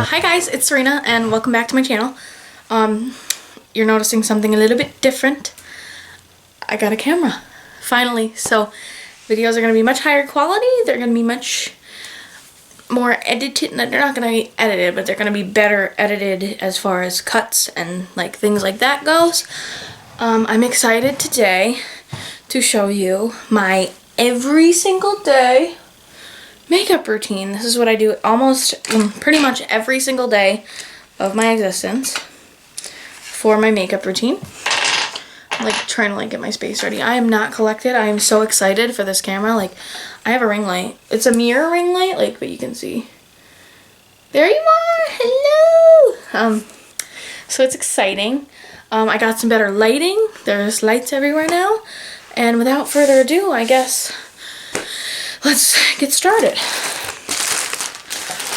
Hi guys, it's Serena and welcome back to my channel. You're noticing something a little bit different. I got a camera, finally. So videos are going to be much higher quality. They're going to be much more edited. They're not going to be edited, but they're going to be better edited as far as cuts and like things like that goes. I'm excited today to show you my every single day makeup routine. This is what I do almost pretty much every single day of my existence for my makeup routine. I'm like trying to get my space ready. I am not collected. I am so excited for this camera. Like, I have a ring light. It's a mirror ring light, but you can see. There you are. Hello. So it's exciting. I got some better lighting. There's lights everywhere now. And without further ado, I guess let's get started.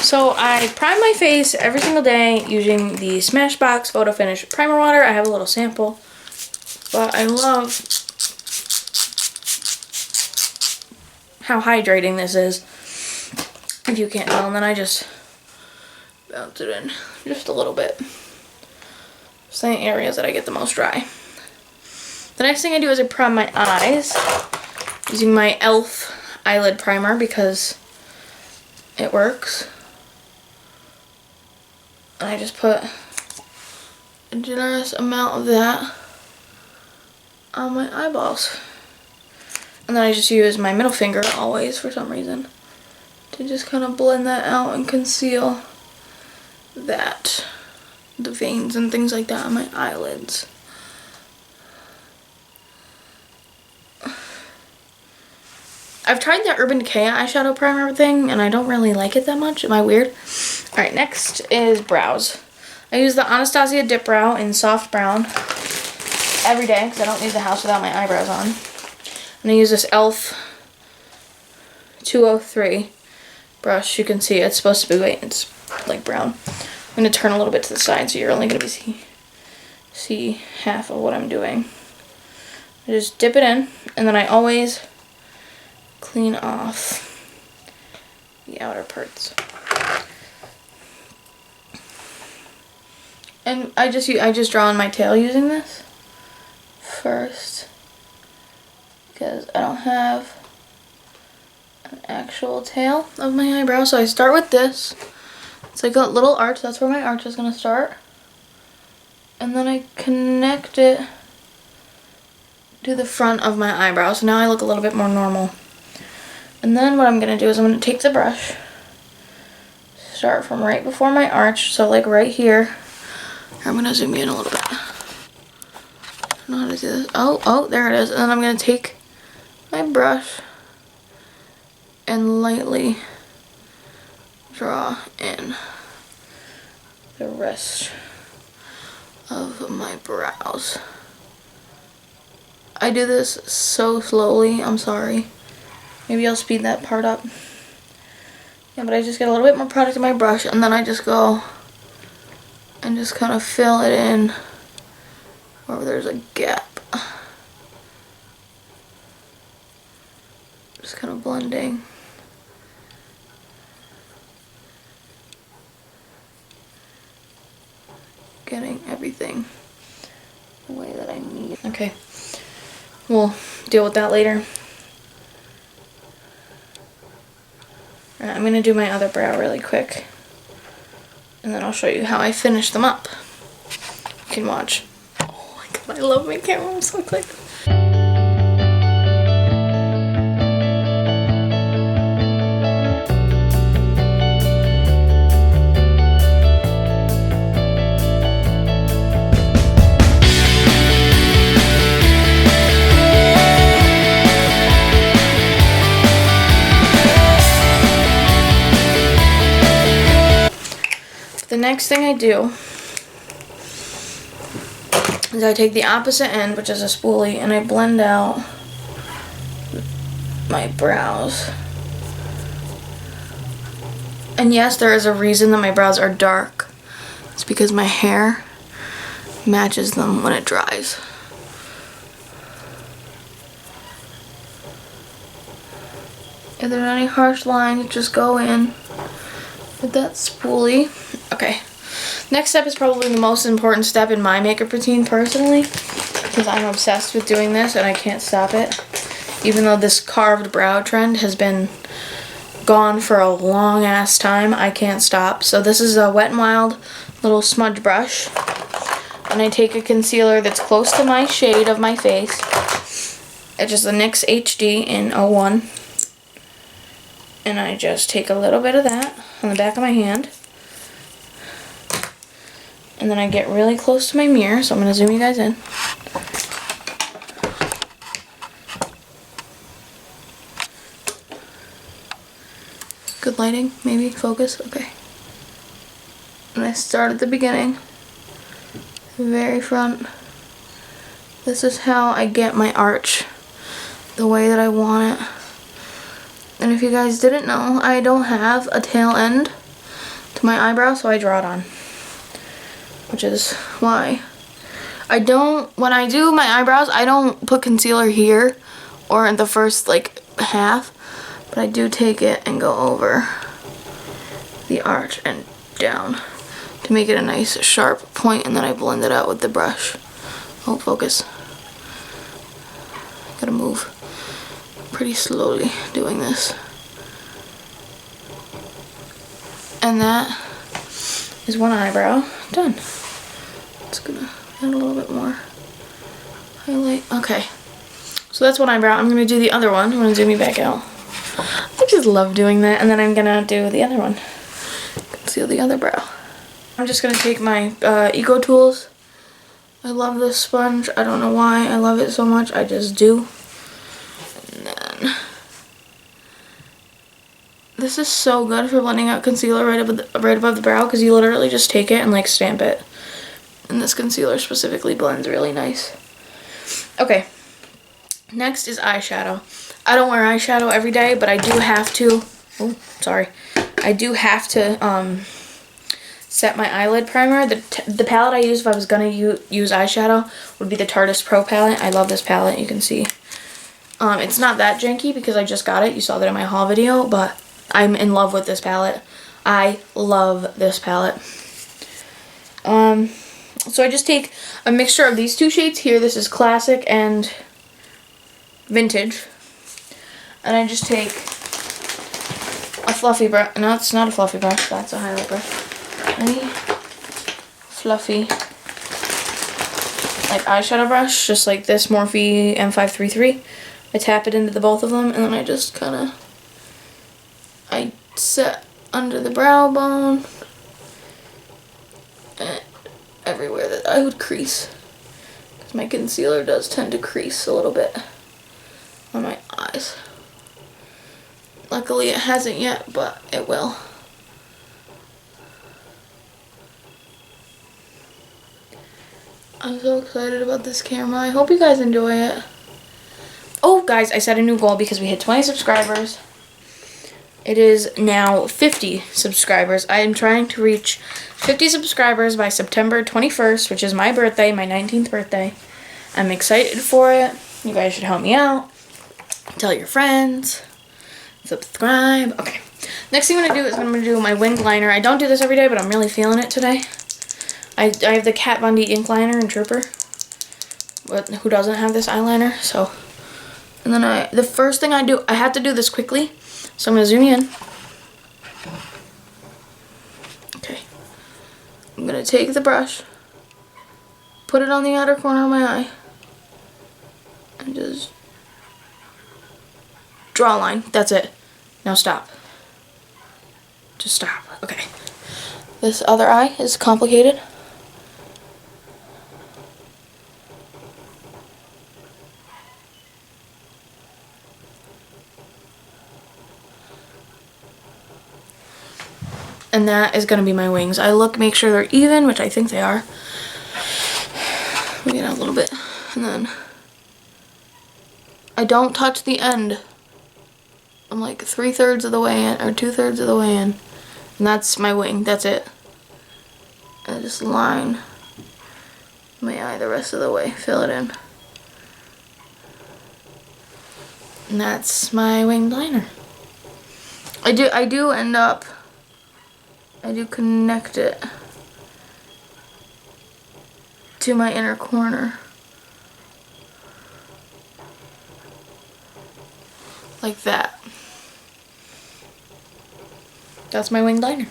So I prime my face every single day using the Smashbox Photo Finish Primer Water. I have a little sample, but I love how hydrating this is, if you can't tell. And then I just bounce it in just a little bit. Just in the areas that I get the most dry. The next thing I do is I prime my eyes using my e.l.f. eyelid primer because it works. And I just put a generous amount of that on my eyeballs. And then I just use my middle finger always for some reason to just kind of blend that out and conceal that, the veins and things like that on my eyelids. I've tried the Urban Decay eyeshadow primer thing, and I don't really like it that much. Am I weird? Alright, next is brows. I use the Anastasia Dip Brow in soft brown every day, because I don't leave the house without my eyebrows on. And I use this e.l.f. 203 brush. You can see it's supposed to be white. It's like brown. I'm going to turn a little bit to the side, so you're only going to see half of what I'm doing. I just dip it in, and then I always clean off the outer parts. And I just draw on my tail using this first because I don't have an actual tail of my eyebrow. So I start with this. It's like a little arch. That's where my arch is going to start. And then I connect it to the front of my eyebrow. So now I look a little bit more normal. And then what I'm going to do is I'm going to take the brush, start from right before my arch, so like right here. I'm going to zoom in a little bit. I don't know how to do this. Oh, there it is. And then I'm going to take my brush and lightly draw in the rest of my brows. I do this so slowly, I'm sorry. Maybe I'll speed that part up. Yeah, but I just get a little bit more product in my brush, and then I just go and just kind of fill it in wherever there's a gap. Just kind of blending. Getting everything the way that I need. Okay, we'll deal with that later. I'm going to do my other brow really quick, and then I'll show you how I finish them up. You can watch. Oh my god, I love my camera, I'm so excited. The next thing I do is I take the opposite end, which is a spoolie, and I blend out my brows. And yes, there is a reason that my brows are dark. It's because my hair matches them when it dries. If there's any harsh lines, just go in with that spoolie Okay. Next step is probably the most important step in my makeup routine personally, because I'm obsessed with doing this and I can't stop it. Even though this carved brow trend has been gone for a long ass time, I can't stop. So this is a Wet n Wild little smudge brush. And I take a concealer that's close to my shade of my face. It's just a NYX HD in 01. And I just take a little bit of that on the back of my hand. And then I get really close to my mirror, so I'm going to zoom you guys in. Good lighting, maybe, focus, okay. And I start at the beginning, the very front. This is how I get my arch the way that I want it. And if you guys didn't know, I don't have a tail end to my eyebrow, so I draw it on. Which is why I don't, when I do my eyebrows, I don't put concealer here or in the first like half, but I do take it and go over the arch and down to make it a nice sharp point, and then I blend it out with the brush. Oh, focus. Gotta move pretty slowly doing this. And that is one eyebrow done. It's gonna add a little bit more highlight. Okay, so that's one eyebrow. I'm gonna do the other one. I'm gonna zoom you back out. I just love doing that. And then I'm gonna do the other one. Conceal the other brow. I'm just gonna take my Eco Tools. I love this sponge. I don't know why I love it so much. I just do. And then this is so good for blending out concealer right above the brow, because you literally just take it and like stamp it. And this concealer specifically blends really nice. Okay, next is eyeshadow. I don't wear eyeshadow every day, but I do have to, oh, sorry. I do have to set my eyelid primer. The palette I use if I was gonna use eyeshadow would be the Tarteist Pro palette. I love this palette, you can see. It's not that janky because I just got it. You saw that in my haul video, but I'm in love with this palette. I love this palette. So I just take a mixture of these two shades here. This is Classic and Vintage. And I just take a fluffy brush. No, it's not a fluffy brush. That's a highlight brush. Any fluffy like eyeshadow brush, just like this Morphe M533. I tap it into the both of them, and then I just kind of, I set under the brow bone. And everywhere that I would crease, because my concealer does tend to crease a little bit on my eyes. Luckily it hasn't yet, but it will. I'm so excited about this camera. I hope you guys enjoy it. Oh guys, I set a new goal because we hit 20 subscribers. It is now 50 subscribers. I am trying to reach 50 subscribers by September 21st, which is my birthday, my 19th birthday. I'm excited for it. You guys should help me out. Tell your friends. Subscribe. Okay. Next thing I'm going to do is I'm going to do my winged liner. I don't do this every day, but I'm really feeling it today. I have the Kat Von D ink liner in Trooper. But who doesn't have this eyeliner? So, and then the first thing I do, I have to do this quickly. So I'm going to zoom you in. Okay. I'm going to take the brush, put it on the outer corner of my eye, and just draw a line. That's it. Now stop. Just stop. Okay. This other eye is complicated. And that is going to be my wings. I make sure they're even, which I think they are. We get out a little bit. And then I don't touch the end. I'm like 3/3 of the way in, or 2/3 of the way in. And that's my wing. That's it. And I just line my eye the rest of the way. Fill it in. And that's my winged liner. I do end up I do connect it to my inner corner. Like that. That's my winged liner.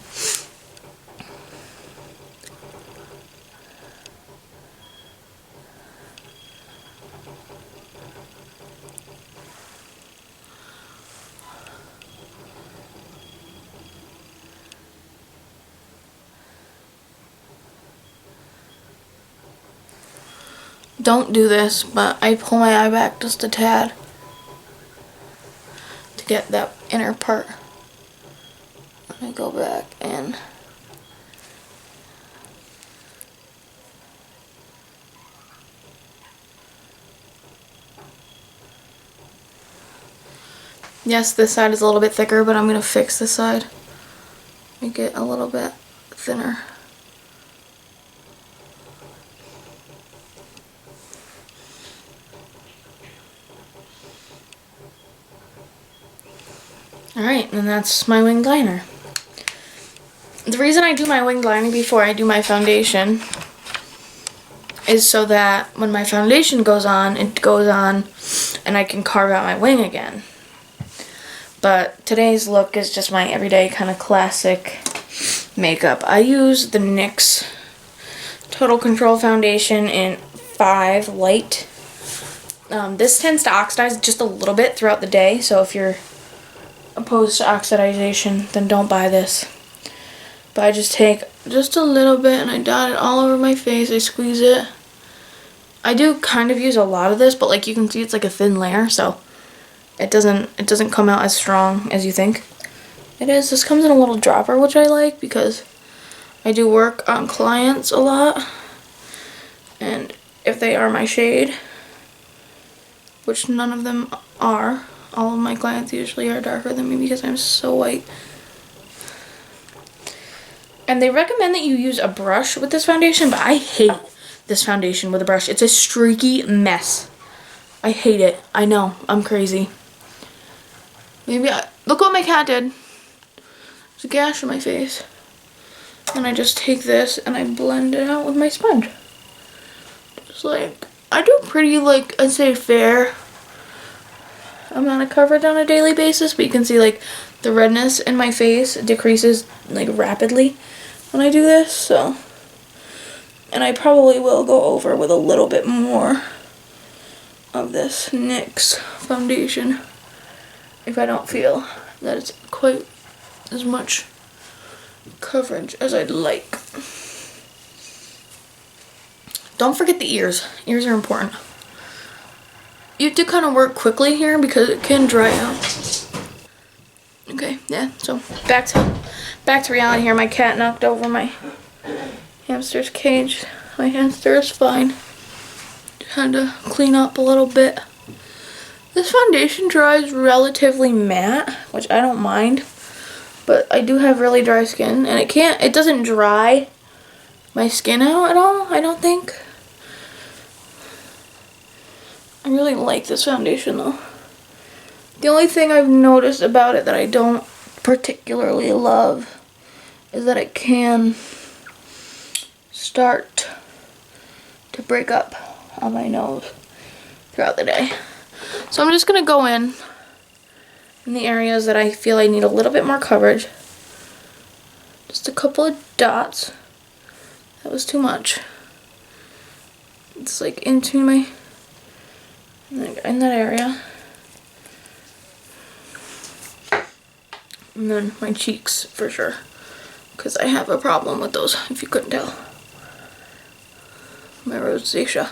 Don't do this, but I pull my eye back just a tad to get that inner part. I go back and yes, this side is a little bit thicker, but I'm going to fix this side. Make it a little bit thinner. Alright, and that's my winged liner. The reason I do my winged liner before I do my foundation is so that when my foundation goes on, it goes on and I can carve out my wing again. But today's look is just my everyday kind of classic makeup. I use the NYX Total Control Foundation in 5 Light. This tends to oxidize just a little bit throughout the day, so if you're opposed to oxidization, then don't buy this. But I just take just a little bit and I dot it all over my face. I squeeze it. I do kind of use a lot of this, but like you can see, it's like a thin layer, so it doesn't come out as strong as you think it is. This comes in a little dropper, which I like because I do work on clients a lot, and if they are my shade, which none of them are, all of my clients usually are darker than me because I'm so white. And they recommend that you use a brush with this foundation, but I hate this foundation with a brush. It's a streaky mess. I hate it. I know, I'm crazy. Look what my cat did. There's a gash on my face. And I just take this and I blend it out with my sponge. Just like, I do pretty, like, I'd say fair amount of coverage on a daily basis, but you can see like the redness in my face decreases like rapidly when I do this, so. And I probably will go over with a little bit more of this NYX foundation if I don't feel that it's quite as much coverage as I'd like. Don't forget the ears. Ears are important. You have to kind of work quickly here because it can dry out. Okay, yeah, so back to reality here. My cat knocked over my hamster's cage. My hamster is fine. Had to clean up a little bit. This foundation dries relatively matte, which I don't mind, but I do have really dry skin, and it doesn't dry my skin out at all, I don't think. I really like this foundation though. The only thing I've noticed about it that I don't particularly love is that it can start to break up on my nose throughout the day. So I'm just going to go in the areas that I feel I need a little bit more coverage. Just a couple of dots. That was too much. It's like into my, in that area. And then my cheeks for sure, because I have a problem with those, if you couldn't tell. My rosacea.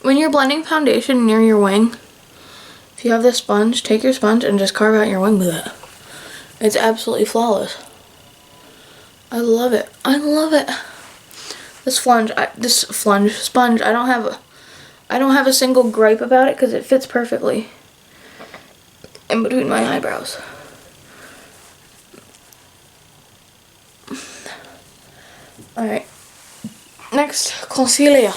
When you're blending foundation near your wing, if you have this sponge, take your sponge and just carve out your wing with it. It's absolutely flawless. I love it. I love it. This sponge, I don't have a single gripe about it because it fits perfectly in between my eyebrows. Alright, next, concealer.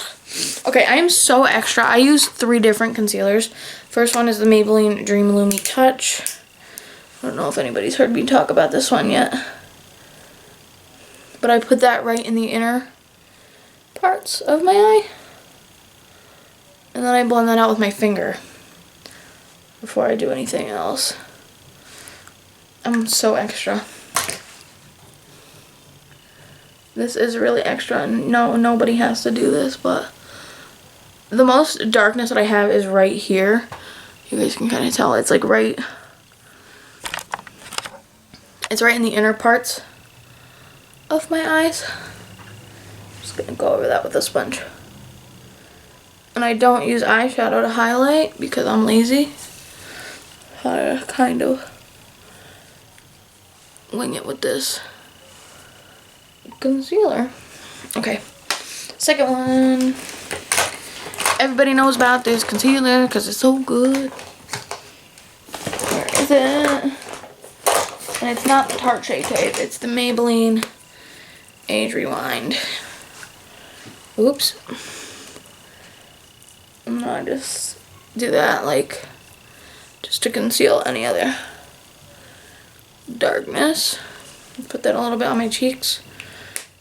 Okay, I am so extra. I use 3 different concealers. First one is the Maybelline Dream Lumi Touch. I don't know if anybody's heard me talk about this one yet. but I put that right in the inner parts of my eye. And then I blend that out with my finger before I do anything else. I'm so extra. This is really extra, and nobody has to do this, but the most darkness that I have is right here. You guys can kind of tell it's like right, it's right in the inner parts of my eyes. I'm just gonna go over that with a sponge. And I don't use eyeshadow to highlight because I'm lazy. I kind of wing it with this concealer. Okay, second one. Everybody knows about this concealer because it's so good. Where is it? And it's not the Tarte Shade Tape, it's the Maybelline Age Rewind. Oops. I'm gonna just do that, like, just to conceal any other darkness. Put that a little bit on my cheeks.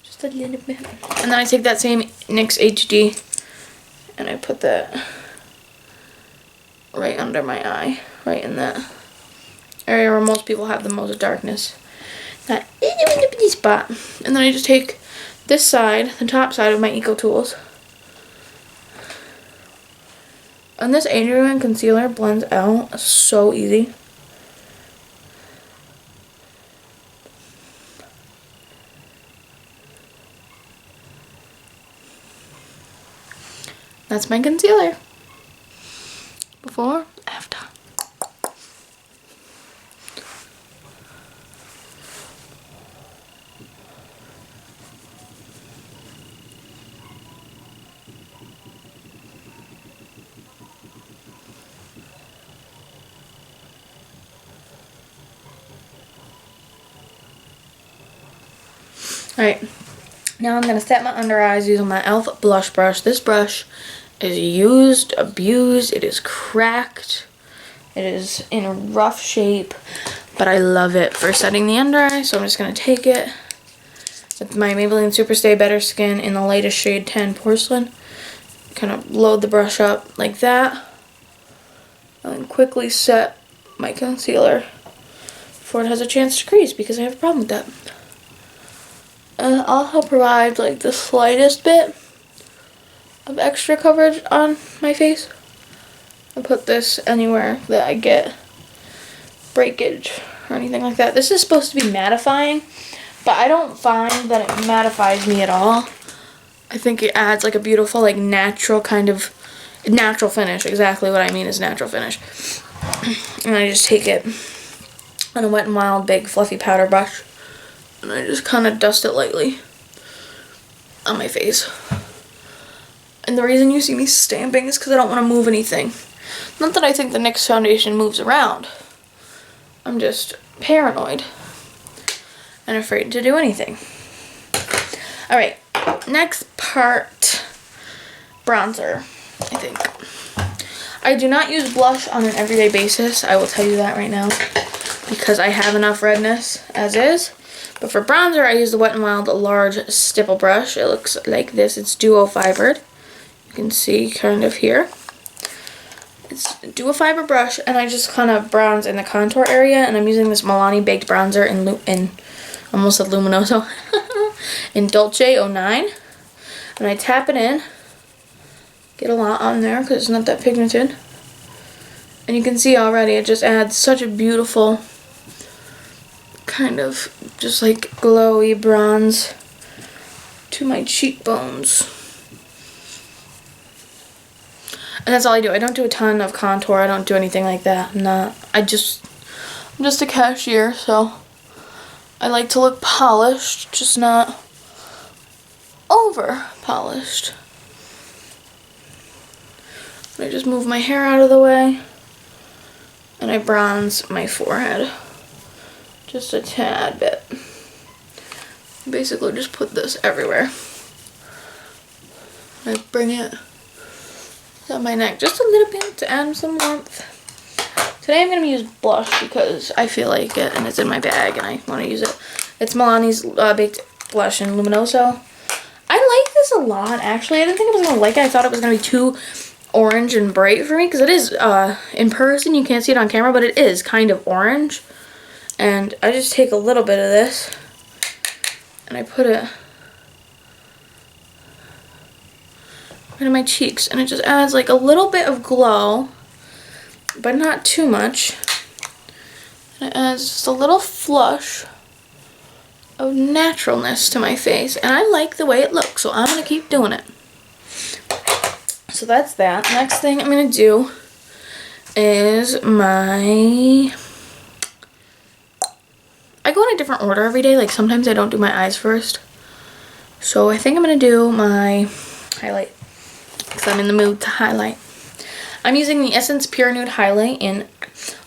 Just a little bit. And then I take that same NYX HD and I put that right under my eye, right in that area where most people have the most darkness. That itty spot. And then I just take this side, the top side of my Eco Tools. And this Age Rewind concealer blends out so easy. That's my concealer. Before, after. Alright, now I'm going to set my under eyes using my e.l.f. blush brush. This brush is used, abused, it is cracked, it is in a rough shape, but I love it for setting the under eye. So I'm just going to take it with my Maybelline Superstay Better Skin in the latest shade 10 Porcelain, kind of load the brush up like that, and then quickly set my concealer before it has a chance to crease, because I have a problem with that. I'll also provide like the slightest bit of extra coverage on my face. I put this anywhere that I get breakage or anything like that. This is supposed to be mattifying, but I don't find that it mattifies me at all. I think it adds like a beautiful, like natural kind of natural finish. Exactly what I mean is natural finish. And I just take it on a Wet n Wild big fluffy powder brush, and I just kind of dust it lightly on my face. And the reason you see me stamping is because I don't want to move anything. Not that I think the NYX foundation moves around. I'm just paranoid and afraid to do anything. Alright, next part, bronzer, I think. I do not use blush on an everyday basis, I will tell you that right now, because I have enough redness as is. But for bronzer, I use the Wet n Wild large stipple brush. It looks like this. It's duo fibered. You can see kind of here. It's a duo fiber brush, and I just kind of bronze in the contour area. And I'm using this Milani Baked Bronzer in almost said Luminoso, in Dolce 09. And I tap it in. Get a lot on there because it's not that pigmented. And you can see already it just adds such a beautiful kind of just like glowy bronze to my cheekbones. And that's all I do. I don't do a ton of contour. I don't do anything like that. I'm just a cashier, so I like to look polished, just not over polished. I just move my hair out of the way and I bronze my forehead just a tad bit. Basically just put this everywhere. I bring it down my neck just a little bit to add some warmth. Today I'm going to use blush because I feel like it and it's in my bag and I want to use it. It's Milani's Baked blush in Luminoso. I like this a lot, actually. I didn't think I was going to like it. I thought it was going to be too orange and bright for me, because it is, in person, you can't see it on camera, but it is kind of orange. And I just take a little bit of this, and I put it right in my cheeks, and it just adds like a little bit of glow, but not too much. And it adds just a little flush of naturalness to my face, and I like the way it looks, so I'm gonna keep doing it. So that's that. Next thing I'm gonna do is I go in a different order every day. Like sometimes I don't do my eyes first, so I think I'm gonna do my highlight because I'm in the mood to highlight. I'm using the Essence Pure Nude Highlight in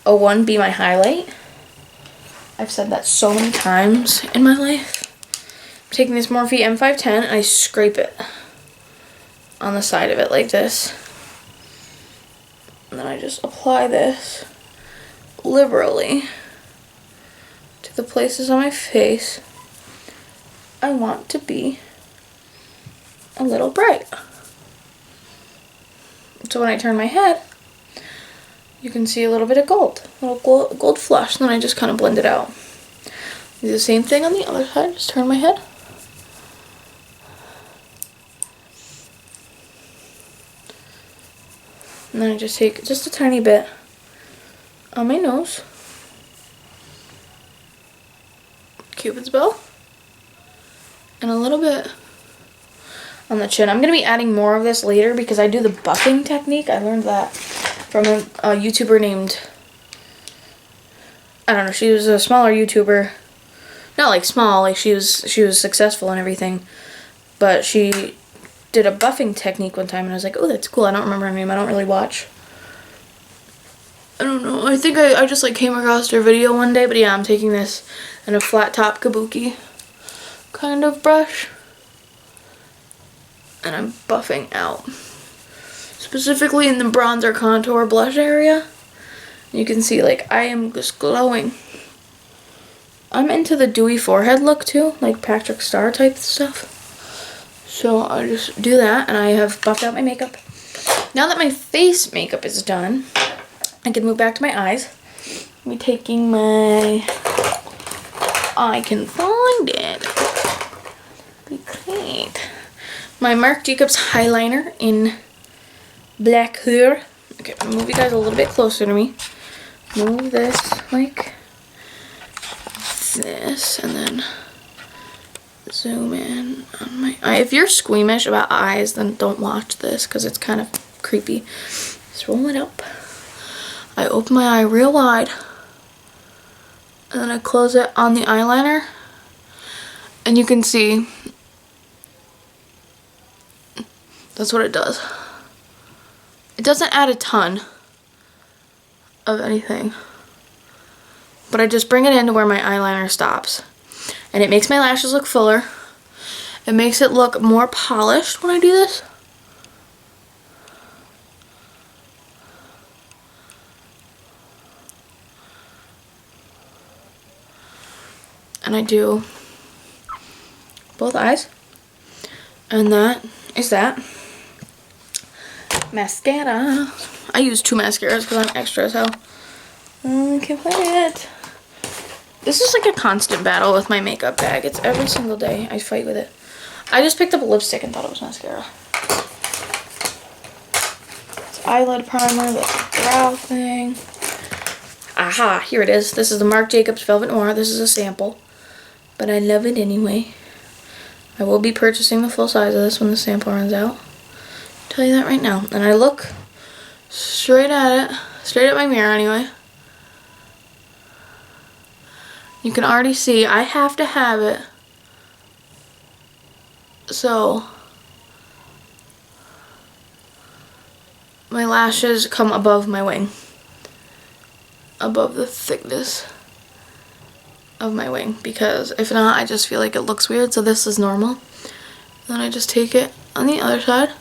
01 Be My Highlight. I've said that so many times in my life. I'm taking this Morphe M510 and I scrape it on the side of it like this. And then I just apply this liberally to the places on my face I want to be a little bright. So when I turn my head, you can see a little bit of gold, a little gold flush, and then I just kind of blend it out. Do the same thing on the other side, just turn my head. And then I just take just a tiny bit on my nose, Cupid's bow, and a little bit on the chin. I'm going to be adding more of this later because I do the buffing technique. I learned that from a YouTuber named, I don't know, she was a smaller YouTuber. Not like small, like she was successful and everything. But she did a buffing technique one time and I was like, oh, that's cool. I don't remember her name. I don't really watch. I don't know. I think I just like came across her video one day. But yeah, I'm taking this in a flat top kabuki kind of brush. And I'm buffing out. Specifically in the bronzer contour blush area. You can see like I am just glowing. I'm into the dewy forehead look too, like Patrick Star type stuff. So I just do that and I have buffed out my makeup. Now that my face makeup is done, I can move back to my eyes. I'm taking my, I can find it. Okay. My Marc Jacobs highliner in Black Her. Okay, I'm gonna move you guys a little bit closer to me. Move this like this and then zoom in on my eye. If you're squeamish about eyes, then don't watch this because it's kind of creepy. Just roll it up. I open my eye real wide and then I close it on the eyeliner and you can see that's what it does. It doesn't add a ton of anything, but I just bring it into where my eyeliner stops. And it makes my lashes look fuller. It makes it look more polished when I do this. And I do both eyes. And that is that. Mascara. I use 2 mascaras because I'm extra as hell. I can put it. This is like a constant battle with my makeup bag. It's every single day I fight with it. I just picked up a lipstick and thought it was mascara. It's eyelid primer, the brow thing. Aha, here it is. This is the Marc Jacobs Velvet Noir. This is a sample, but I love it anyway. I will be purchasing the full size of this when the sample runs out. I'll tell you that right now. And I look straight at it, straight at my mirror anyway. You can already see I have to have it so my lashes come above my wing, above the thickness of my wing, because if not I just feel like it looks weird. So this is normal. Then I just take it on the other side.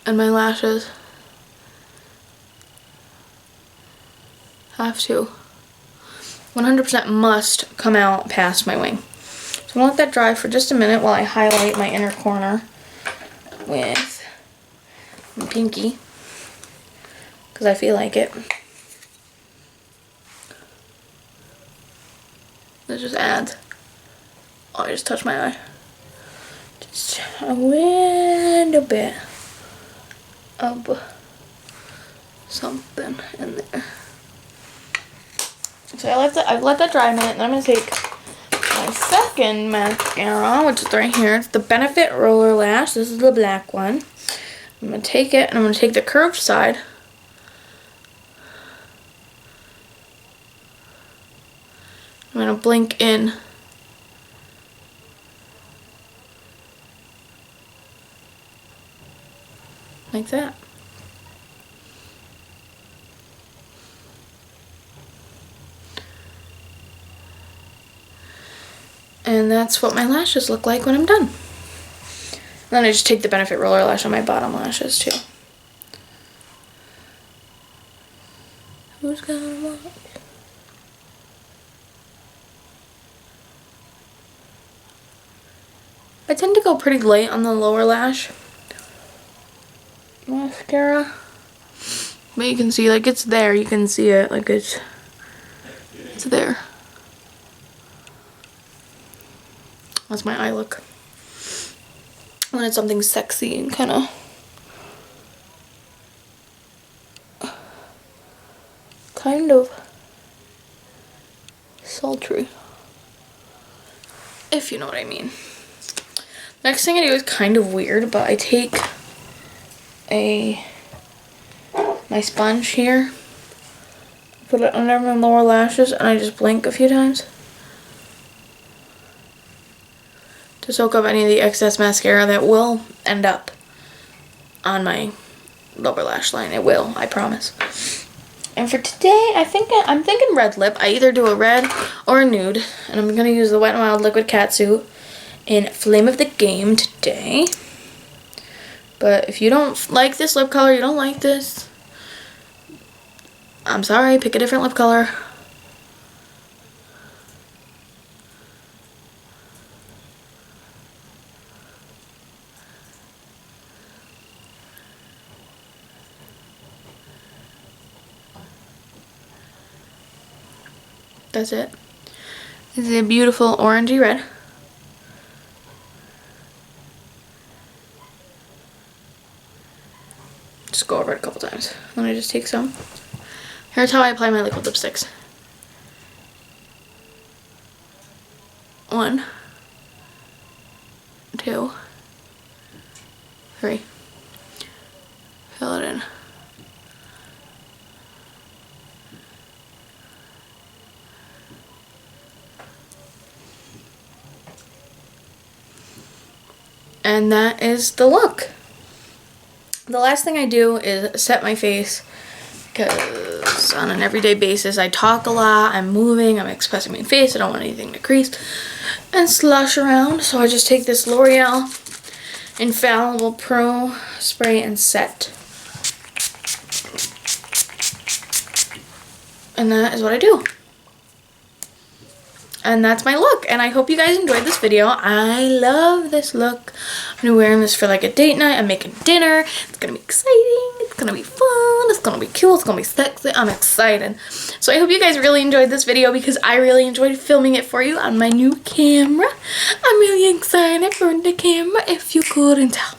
And my lashes have to 100% must come out past my wing. So I'm gonna let that dry for just a minute while I highlight my inner corner with my pinky, because I feel like it. It just adds. Oh, I just touched my eye. Just a little bit of something in there. So I've let that dry a minute, and I'm gonna take my second mascara, which is right here. It's the Benefit Roller Lash. This is the black one. I'm gonna take it, and I'm gonna take the curved side. I'm gonna blink in like that. And that's what my lashes look like when I'm done. And then I just take the Benefit Roller Lash on my bottom lashes too. Who's gonna watch? I tend to go pretty light on the lower lash mascara. But you can see, like, it's there. You can see it, like, it's there. That's my eye look. When it's something sexy and kind of sultry, if you know what I mean. Next thing I do is kind of weird, but I take my sponge here, put it under my lower lashes, and I just blink a few times to soak up any of the excess mascara that will end up on my lower lash line. It will, I promise. And for today, I'm thinking red lip. I either do a red or a nude, and I'm gonna use the Wet n Wild Liquid Catsuit in Flame of the Game today. But if you don't like this lip color, you don't like this, I'm sorry, pick a different lip color. That's it. This is a beautiful orangey red. Just go over it a couple times. Then I just take some. Here's how I apply my liquid lipsticks. 1, 2, 3. Fill it in. And that is the look. The last thing I do is set my face, because on an everyday basis I talk a lot, I'm moving, I'm expressing my face, I don't want anything to crease and slush around. So I just take this L'Oreal Infallible Pro Spray and Set. And that is what I do. And that's my look, and I hope you guys enjoyed this video. I love this look. I'm gonna be wearing this for like a date night. I'm making dinner. It's gonna be exciting. It's gonna be fun. It's gonna be cool. It's gonna be sexy. I'm excited. So I hope you guys really enjoyed this video, because I really enjoyed filming it for you on my new camera. I'm really excited for the camera, if you couldn't tell.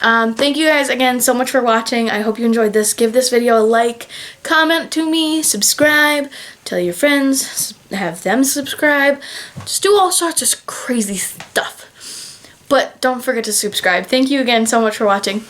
Thank you guys again so much for watching. I hope you enjoyed this. Give this video a like, comment to me, subscribe, tell your friends, have them subscribe. Just do all sorts of crazy stuff. But don't forget to subscribe. Thank you again so much for watching.